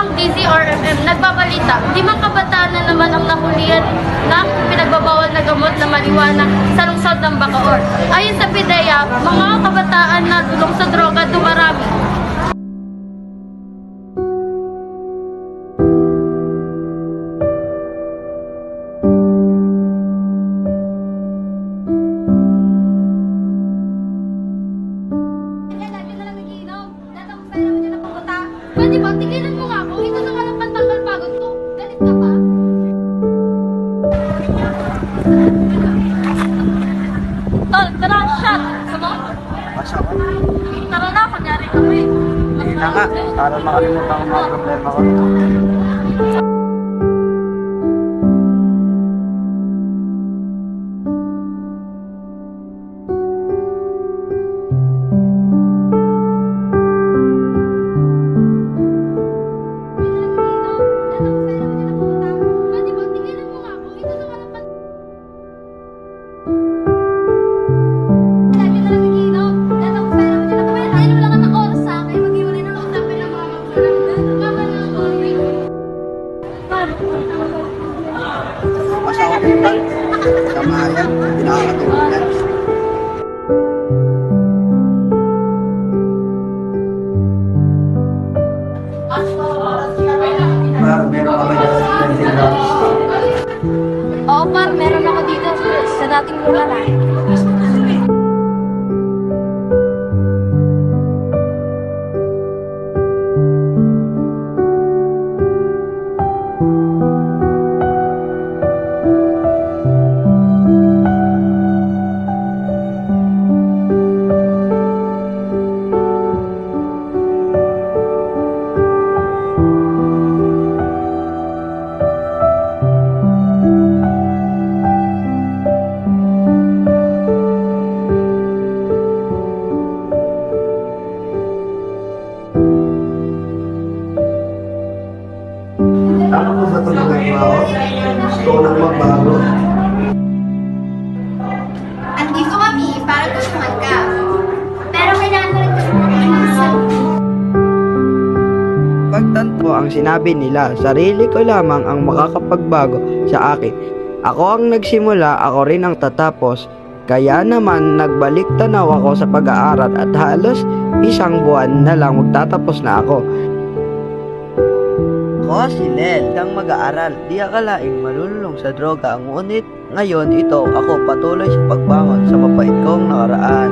ng DZRMM nagbabalita, 5 kabataan na naman ang nahulihan ng pinagbabawal na gamot na marijuana sa lungsod ng Bacoor. Ayon sa PIDEA, mga kabataan na dulong sa droga dumarami. Pwede ba, tigilan mo nga ako? Ito na nga lang pantanggal pagod ko. Galit ka pa? Tol, tara, shot! Sama? Basta ko. Tara na, kunyari kami. Hindi na nga. Para makalimutan ko mga problema ko. Pwede ba, tigilan mo nga ako? Ito na nga lang pantanggal. Lagi na lang iginom. Dahil ako pera mo dyan ako. Ayaw mo lang ang oras sa akin. Mag-iwalay na lang usapin ng mga magulang. Mama na ako. Basta ko din ba? Tama yan. Pinakakatulog yan. Meron kami dyan. 20 grams. Oo, par, meron ako dito sa dating lugar. Ano mo ba tulungan mo ako? Gusto ko lang magbago. Andito kami para tulungan ka. Pero kailangan ko rin tulungan. Pagtanto ang sinabi nila, sarili ko lamang ang makakapagbago sa akin. Ako ang nagsimula, ako rin ang tatapos. Kaya naman nagbalik tanaw ako sa pag-aaral at halos 1 buwan na lang magtatapos na ako. Ako si Nel, ang mag-aaral. Di akalaing malulong sa droga. Ngunit ngayon ito ako patuloy sa pagbangon sa mapait kong nakaraan.